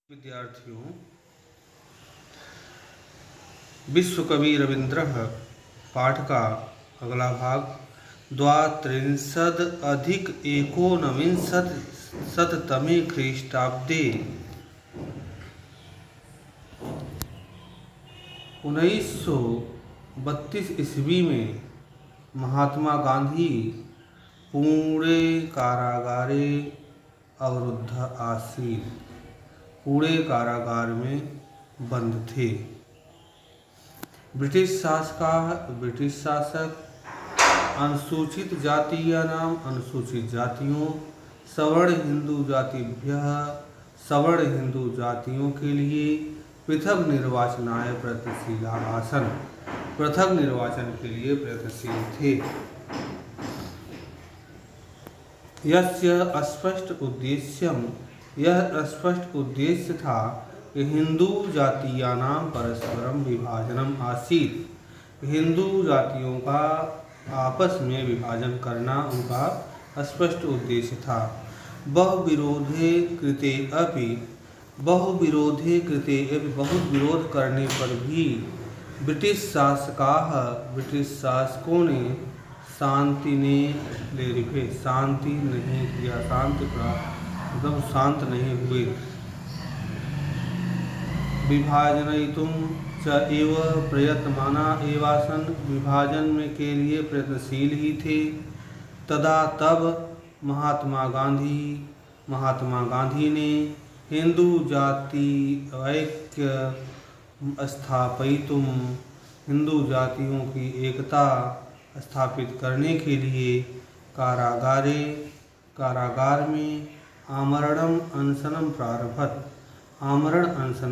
विद्यार्थियों, विश्व कवि रविन्द्रः पाठ का अगला भाग द्वात्रिंशद अधिक एकोनविंशतिशततमे ख्रीष्टाब्दे 1932 ईस्वी में महात्मा गांधी पुणे कारागारे अवरुद्ध आसीन पुणे कारागार में बंद थे। ब्रिटिश शासक अनुसूचित जातीयानाम अनुसूचित जातियों सवर्ण हिंदू जातियों के लिए पृथक निर्वाचन के लिए प्रयत्नशील थे। यह स्पष्ट उद्देश्य था कि हिंदू जातीयानाम परस्परम विभाजनम आसीत्। हिंदू जातियों का आपस में विभाजन करना उनका स्पष्ट उद्देश्य था। बहुविरोधे कृते अपि बहुत विरोध करने पर भी ब्रिटिश शासकों ने शांति नहीं किया, शांत नहीं हुए। विभाजयितुं च एव प्रयत्नमाना एवासन विभाजन में के लिए प्रयत्नशील ही थे। तब महात्मा गांधी ने हिंदू जाति ऐक्य स्थापयितुं हिंदू जातियों की एकता स्थापित करने के लिए कारागार में आमरण अनशन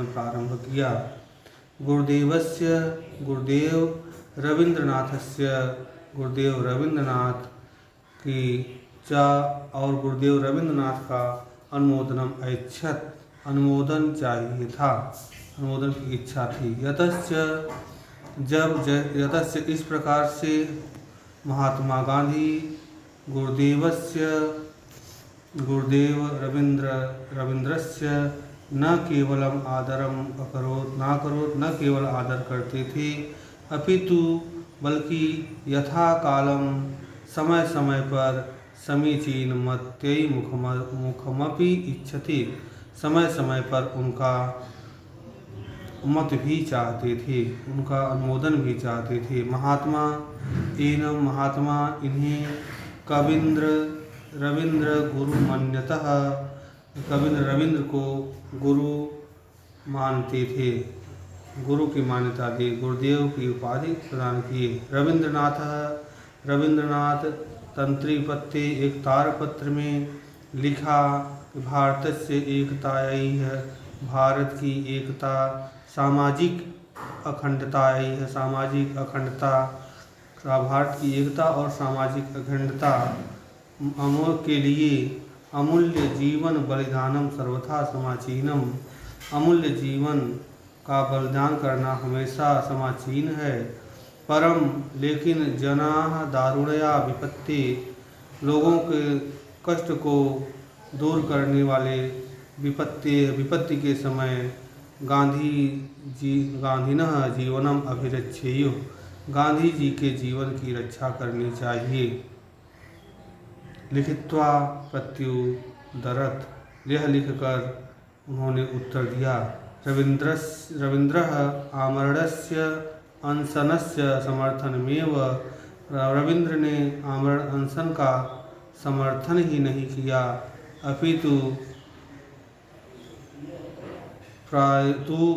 प्रारंभ किया। गुरुदेव रविन्द्रनाथ का अनुमोदन की इच्छा थी। यतश्च इस प्रकार से महात्मा गांधी गुरुदेव रविन्द्रस्य न केवल आदर करते थे, अपितु बल्कि यथा कालम समय पर समीचीन मत्यै मुखमपि इच्छति, समय पर उनका मत भी चाहते थे, उनका अनुमोदन भी चाहते थे। महात्मा इन्हें रविन्द्र गुरु मन्यतः रविन्द्र को गुरु मानते थे, गुरु की मान्यता दी, गुरुदेव की उपाधि प्रदान किए। रविन्द्रनाथ तंत्रीपत्ते एक तारपत्र में लिखा, भारतस्य एकतायै भारत की एकता सामाजिक अखंडता भारत की एकता और सामाजिक अखंडता के लिए अमूल्य जीवन बलिदानम सर्वथा समाचीनम। अमूल्य जीवन का बलिदान करना हमेशा समाचीन है। परम लेकिन जनाः दारुणया विपत्ति लोगों के कष्ट को दूर करने वाले विपत्ति के समय गांधीनः जीवनम अभिरक्षेयुः गांधी जी के जीवन की रक्षा करनी चाहिए। लिखित्वा प्रत्युदरत यह लिखकर उन्होंने उत्तर दिया। रविन्द्रः आमरणस्य अनशनस्य समर्थनमेव रविन्द्र ने आमरण अनशन का समर्थन ही नहीं किया, अपितु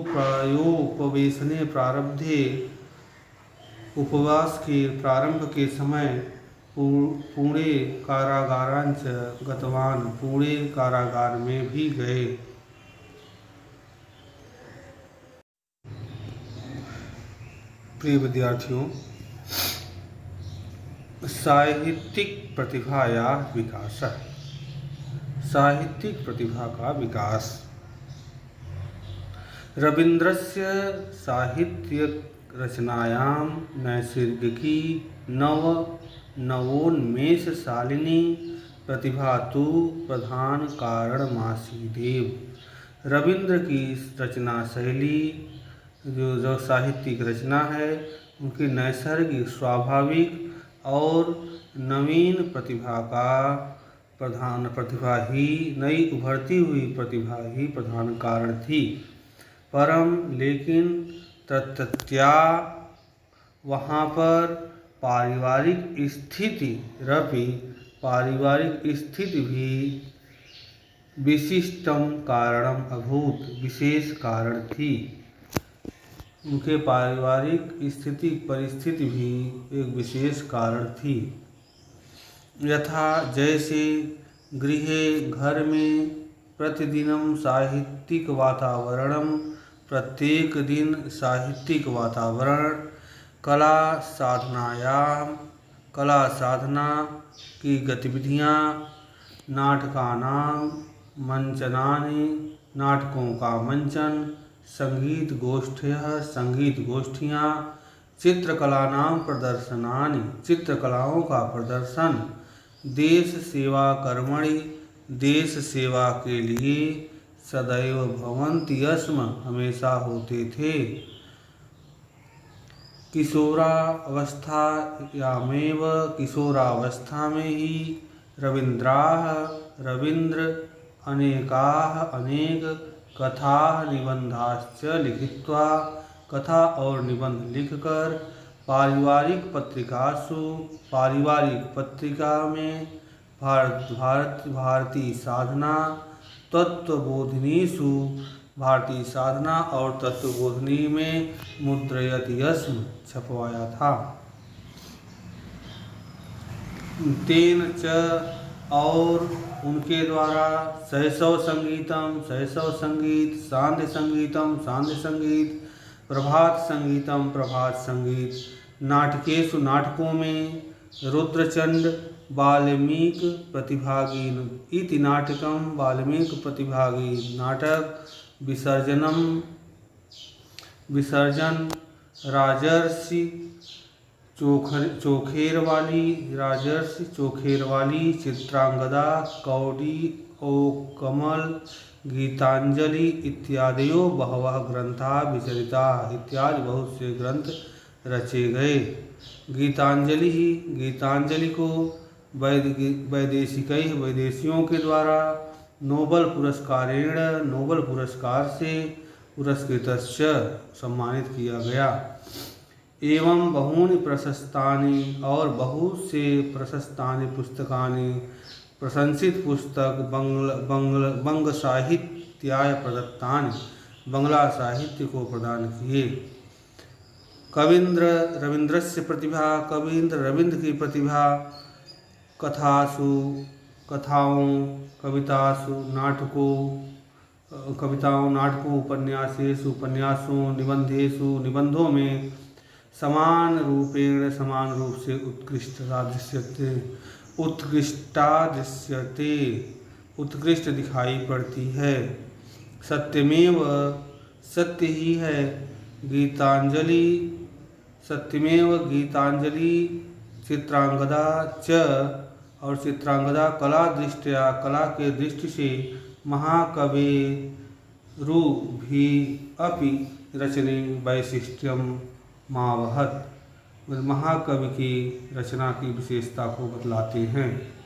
प्रायोपवेशने प्रारब्धे उपवास के प्रारंभ के समय पुणे कारागारांच गतवान पुणे कारागार में भी गए। प्रिय विद्यार्थियों, साहित्यिक प्रतिभा का विकास। रविन्द्रस्य साहित्य रचनायां नैसर्गिकी नवोन्मेषशालिनी प्रतिभा तु प्रधान कारणमासीदेव। रविंद्र की रचना शैली जो साहित्यिक रचना है उनकी नैसर्गिक स्वाभाविक और नवीन नई उभरती हुई प्रतिभा ही प्रधान कारण थी। परम लेकिन तत्त्वतया वहाँ पर पारिवारिक स्थिति भी विशिष्टम कारणम अभूत, विशेष कारण थी। उनके पारिवारिक परिस्थिति भी एक विशेष कारण थी। यथा जैसे गृहे घर में प्रतिदिनं साहित्यिक वातावरणम, प्रत्येक दिन साहित्यिक वातावरण, कला साधना की गतिविधियाँ, नाटकानां मंचनानि, नाटकों का मंचन, संगीत गोष्ठियाँ, चित्रकलानां प्रदर्शनानि, चित्रकलाओं का प्रदर्शन, देश सेवा कर्मणि, देश सेवा के लिए सदैव भवन्ति स्म, हमेशा होते थे। किशोरावस्था में ही रविंद्र अनेक कथाः निबंधाश्च लिखित्वा, कथा और निबंध लिखकर पारिवारिक पत्रिका में भारतीय साधना और तत्वबोधिनी में मुद्रयति स्म, छपवाया था। तेन च और उनके द्वारा शैशव संगीत, सांध्य संगीत, प्रभात संगीत, नाटकों में रुद्रचंड वाल्मीकि प्रतिभागी नाटक, विसर्जन, राजर्षि चोखेरवाली, चित्रांगदा, कौड़ी ओ कमल, गीतांजलि इत्यादयो बहवः ग्रंथा विचरिता, इत्यादि बहुत से ग्रंथ रचे गए। गीतांजलि को वैदेशियों के द्वारा नोबल पुरस्कार से पुरस्कृतश्च, सम्मानित किया गया। एवं बहूनि प्रशस्तानि, और बहुत से प्रशस्तानि पुस्तकानि, प्रशंसित पुस्तक बंग साहित्याय प्रदत्तानि, बंगला साहित्य को प्रदान किए। रविंद्र की प्रतिभा कथाओं, नाटकों, उपन्यासों, निबंधों में समान रूप से उत्कृष्ट दिखाई पड़ती है। सत्य ही है गीतांजलि, चित्रांगदा च, और चित्रांगदा कला के दृष्टि से महाकवेरु भी अपि रचने वैशिष्ट्यम मावहत, महाकवि की रचना की विशेषता को बतलाते हैं।